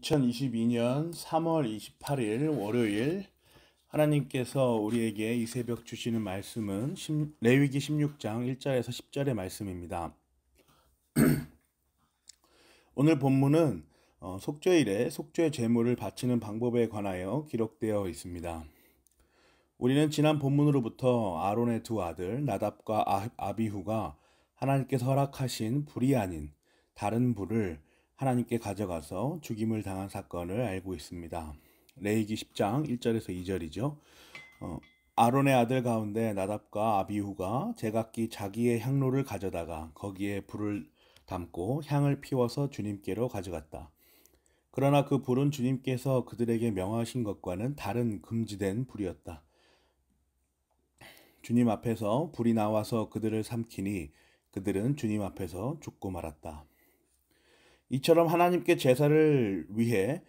2022년 3월 28일 월요일 하나님께서 우리에게 이 새벽 주시는 말씀은 레위기 16장 1절에서 10절의 말씀입니다. 오늘 본문은 속죄일에 속죄 제물을 바치는 방법에 관하여 기록되어 있습니다. 우리는 지난 본문으로부터 아론의 두 아들 나답과 아비후가 하나님께서 허락하신 불이 아닌 다른 불을 하나님께 가져가서 죽임을 당한 사건을 알고 있습니다. 레위기 10장 1절에서 2절이죠. 아론의 아들 가운데 나답과 아비후가 제각기 자기의 향로를 가져다가 거기에 불을 담고 향을 피워서 주님께로 가져갔다. 그러나 그 불은 주님께서 그들에게 명하신 것과는 다른 금지된 불이었다. 주님 앞에서 불이 나와서 그들을 삼키니 그들은 주님 앞에서 죽고 말았다. 이처럼 하나님께 제사를 위해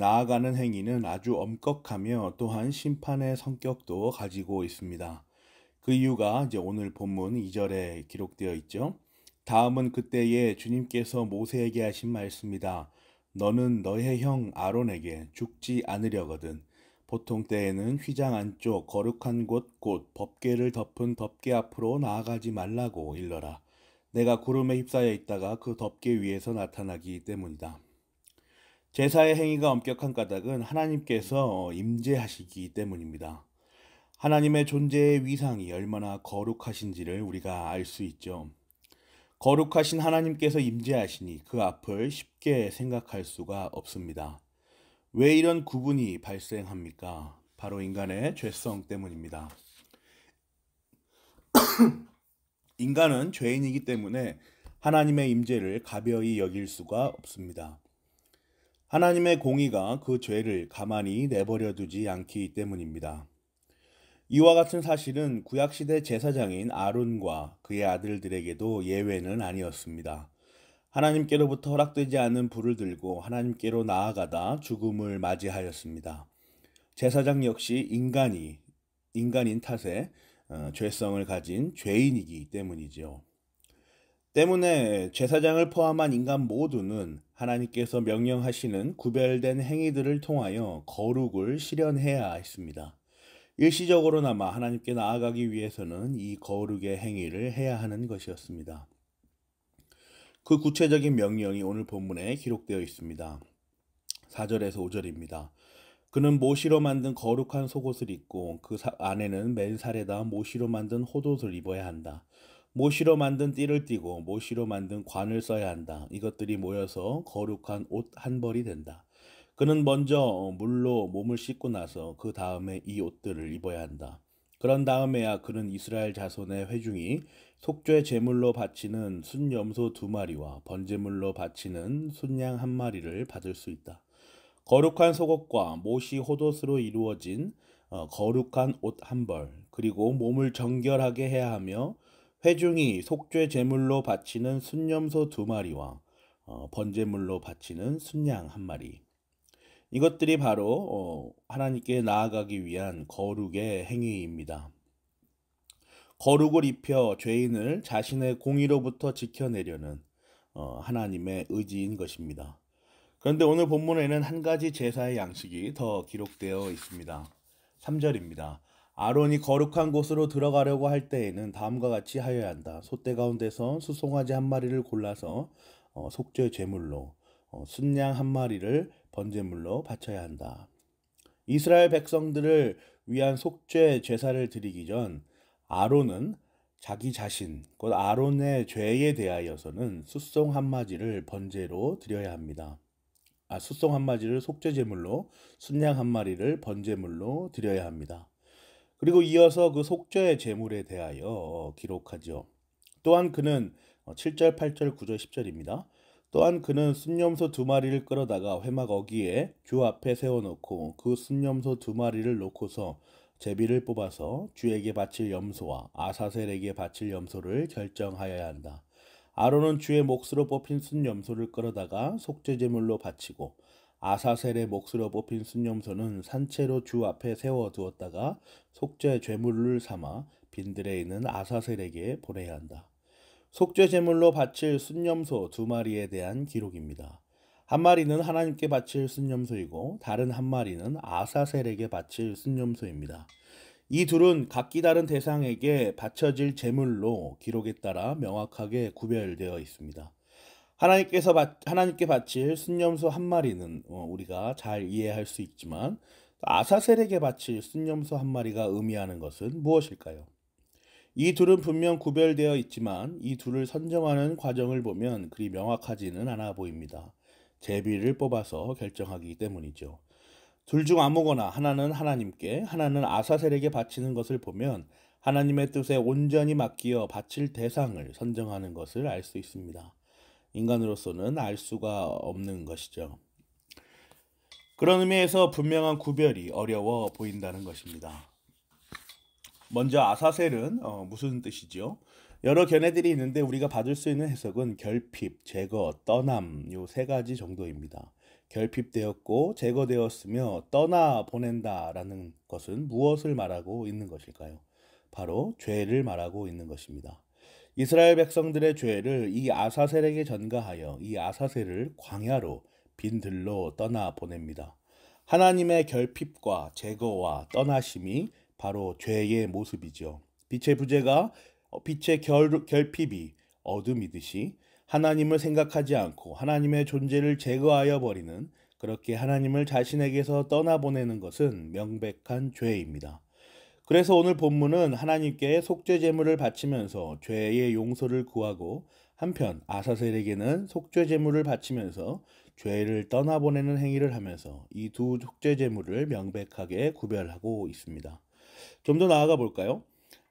나아가는 행위는 아주 엄격하며 또한 심판의 성격도 가지고 있습니다. 그 이유가 이제 오늘 본문 2절에 기록되어 있죠. 다음은 그때에 주님께서 모세에게 하신 말씀이다. 너는 너의 형 아론에게 죽지 않으려거든. 보통 때에는 휘장 안쪽 거룩한 곳 곧 법궤를 덮은 덮개 앞으로 나아가지 말라고 일러라. 내가 구름에 휩싸여 있다가 그 덮개 위에서 나타나기 때문이다. 제사의 행위가 엄격한 까닭은 하나님께서 임재하시기 때문입니다. 하나님의 존재의 위상이 얼마나 거룩하신지를 우리가 알 수 있죠. 거룩하신 하나님께서 임재하시니 그 앞을 쉽게 생각할 수가 없습니다. 왜 이런 구분이 발생합니까? 바로 인간의 죄성 때문입니다. 인간은 죄인이기 때문에 하나님의 임재를 가벼이 여길 수가 없습니다. 하나님의 공의가 그 죄를 가만히 내버려 두지 않기 때문입니다. 이와 같은 사실은 구약시대 제사장인 아론과 그의 아들들에게도 예외는 아니었습니다. 하나님께로부터 허락되지 않은 불을 들고 하나님께로 나아가다 죽음을 맞이하였습니다. 제사장 역시 인간인 탓에 죄성을 가진 죄인이기 때문이죠. 때문에 제사장을 포함한 인간 모두는 하나님께서 명령하시는 구별된 행위들을 통하여 거룩을 실현해야 했습니다. 일시적으로나마 하나님께 나아가기 위해서는 이 거룩의 행위를 해야 하는 것이었습니다. 그 구체적인 명령이 오늘 본문에 기록되어 있습니다. 4절에서 5절입니다. 그는 모시로 만든 거룩한 속옷을 입고 그 안에는 맨살에다 모시로 만든 호옷을 입어야 한다. 모시로 만든 띠를 띠고 모시로 만든 관을 써야 한다. 이것들이 모여서 거룩한 옷 한 벌이 된다. 그는 먼저 물로 몸을 씻고 나서 그 다음에 이 옷들을 입어야 한다. 그런 다음에야 그는 이스라엘 자손의 회중이 속죄 제물로 바치는 순염소 2마리와 번제물로 바치는 순양 1마리를 받을 수 있다. 거룩한 속옷과 모시 호옷으로 이루어진 거룩한 옷 한 벌, 그리고 몸을 정결하게 해야 하며 회중이 속죄 제물로 바치는 순염소 2마리와 번제물로 바치는 순양 1마리. 이것들이 바로 하나님께 나아가기 위한 거룩의 행위입니다. 거룩을 입혀 죄인을 자신의 공의로부터 지켜내려는 하나님의 의지인 것입니다. 그런데 오늘 본문에는 한 가지 제사의 양식이 더 기록되어 있습니다. 3절입니다. 아론이 거룩한 곳으로 들어가려고 할 때에는 다음과 같이 하여야 한다. 소떼 가운데서 수송아지 1마리를 골라서 속죄 제물로, 순양 1마리를 번제물로 바쳐야 한다. 이스라엘 백성들을 위한 속죄 제사를 드리기 전 아론은 자기 자신, 곧 아론의 죄에 대하여서는 숫송 1마리를 번제로 드려야 합니다. 숫송 1마리를 속죄 제물로, 순양 1마리를 번제물로 드려야 합니다. 그리고 이어서 그 속죄 제물에 대하여 기록하죠. 또한 그는 7절, 8절, 9절, 10절입니다. 또한 그는 순염소 2마리를 끌어다가 회막 어기에 주 앞에 세워놓고 그 순염소 2마리를 놓고서 제비를 뽑아서 주에게 바칠 염소와 아사셀에게 바칠 염소를 결정하여야 한다. 아론은 주의 몫으로 뽑힌 순염소를 끌어다가 속죄제물로 바치고 아사셀의 몫으로 뽑힌 순염소는 산채로 주 앞에 세워두었다가 속죄 제물을 삼아 빈들에 있는 아사셀에게 보내야 한다. 속죄 제물로 바칠 순염소 2마리에 대한 기록입니다. 한 마리는 하나님께 바칠 순념소이고 다른 한 마리는 아사셀에게 바칠 순념소입니다. 이 둘은 각기 다른 대상에게 바쳐질 제물로 기록에 따라 명확하게 구별되어 있습니다. 하나님께 바칠 순념소 한 마리는 우리가 잘 이해할 수 있지만 아사셀에게 바칠 순념소 한 마리가 의미하는 것은 무엇일까요? 이 둘은 분명 구별되어 있지만 이 둘을 선정하는 과정을 보면 그리 명확하지는 않아 보입니다. 제비를 뽑아서 결정하기 때문이죠. 둘 중 아무거나 하나는 하나님께, 하나는 아사셀에게 바치는 것을 보면 하나님의 뜻에 온전히 맡기어 바칠 대상을 선정하는 것을 알 수 있습니다. 인간으로서는 알 수가 없는 것이죠. 그런 의미에서 분명한 구별이 어려워 보인다는 것입니다. 먼저 아사셀은 무슨 뜻이죠? 여러 견해들이 있는데 우리가 받을 수 있는 해석은 결핍, 제거, 떠남 요 세 가지 정도입니다. 결핍되었고 제거되었으며 떠나 보낸다라는 것은 무엇을 말하고 있는 것일까요? 바로 죄를 말하고 있는 것입니다. 이스라엘 백성들의 죄를 이 아사셀에게 전가하여 이 아사셀을 광야로 빈 들로 떠나 보냅니다. 하나님의 결핍과 제거와 떠나심이 바로 죄의 모습이죠. 빛의 부재가 빛의 결핍이 어둠이듯이 하나님을 생각하지 않고 하나님의 존재를 제거하여 버리는 그렇게 하나님을 자신에게서 떠나보내는 것은 명백한 죄입니다. 그래서 오늘 본문은 하나님께 속죄 제물을 바치면서 죄의 용서를 구하고 한편 아사셀에게는 속죄 제물을 바치면서 죄를 떠나보내는 행위를 하면서 이 두 속죄 제물을 명백하게 구별하고 있습니다. 좀 더 나아가 볼까요?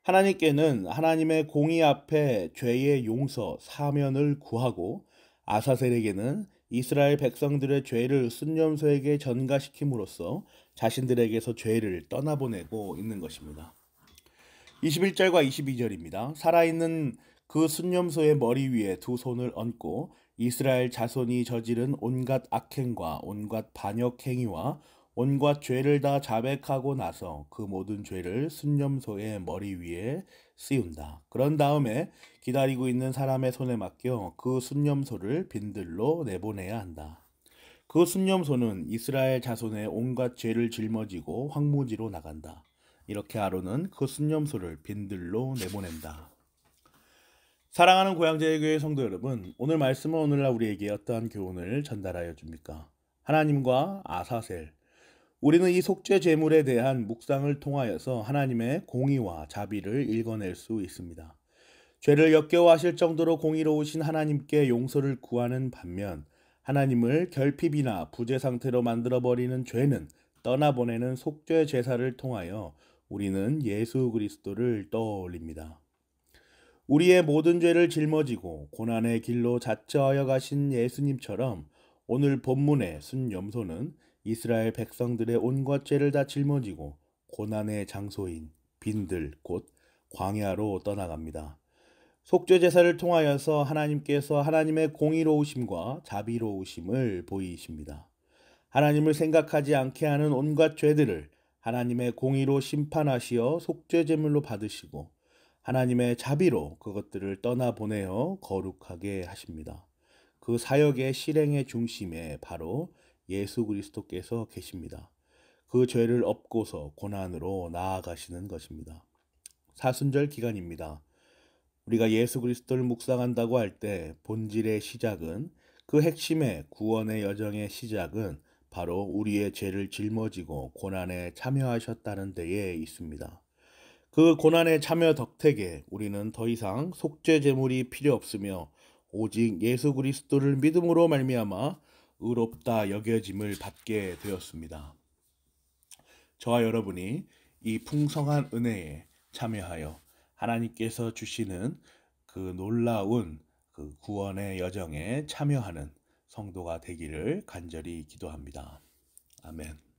하나님께는 하나님의 공의 앞에 죄의 용서, 사면을 구하고 아사셀에게는 이스라엘 백성들의 죄를 순념소에게 전가시킴으로써 자신들에게서 죄를 떠나보내고 있는 것입니다. 21절과 22절입니다. 살아있는 그 순념소의 머리 위에 두 손을 얹고 이스라엘 자손이 저지른 온갖 악행과 온갖 반역 행위와 온갖 죄를 다 자백하고 나서 그 모든 죄를 순념소의 머리 위에 씌운다. 그런 다음에 기다리고 있는 사람의 손에 맡겨 그 순념소를 빈들로 내보내야 한다. 그 순념소는 이스라엘 자손의 온갖 죄를 짊어지고 황무지로 나간다. 이렇게 아론은 그 순념소를 빈들로 내보낸다. 사랑하는 고향제일교회 성도 여러분, 오늘 말씀은 오늘날 우리에게 어떠한 교훈을 전달하여 줍니까? 하나님과 아사셀, 우리는 이 속죄 제물에 대한 묵상을 통하여서 하나님의 공의와 자비를 읽어낼 수 있습니다. 죄를 역겨워하실 정도로 공의로우신 하나님께 용서를 구하는 반면 하나님을 결핍이나 부재 상태로 만들어버리는 죄는 떠나보내는 속죄 제사를 통하여 우리는 예수 그리스도를 떠올립니다. 우리의 모든 죄를 짊어지고 고난의 길로 자처하여 가신 예수님처럼 오늘 본문의 순염소는 이스라엘 백성들의 온갖 죄를 다 짊어지고 고난의 장소인 빈들 곧 광야로 떠나갑니다. 속죄 제사를 통하여서 하나님께서 하나님의 공의로우심과 자비로우심을 보이십니다. 하나님을 생각하지 않게 하는 온갖 죄들을 하나님의 공의로 심판하시어 속죄 제물로 받으시고 하나님의 자비로 그것들을 떠나보내어 거룩하게 하십니다. 그 사역의 실행의 중심에 바로 예수 그리스도께서 계십니다. 그 죄를 업고서 고난으로 나아가시는 것입니다. 사순절 기간입니다. 우리가 예수 그리스도를 묵상한다고 할 때 본질의 시작은 그 핵심의 구원의 여정의 시작은 바로 우리의 죄를 짊어지고 고난에 참여하셨다는 데에 있습니다. 그 고난의 참여 덕택에 우리는 더 이상 속죄 제물이 필요 없으며 오직 예수 그리스도를 믿음으로 말미암아 의롭다 여겨짐을 받게 되었습니다. 저와 여러분이 이 풍성한 은혜에 참여하여 하나님께서 주시는 그 놀라운 그 구원의 여정에 참여하는 성도가 되기를 간절히 기도합니다. 아멘.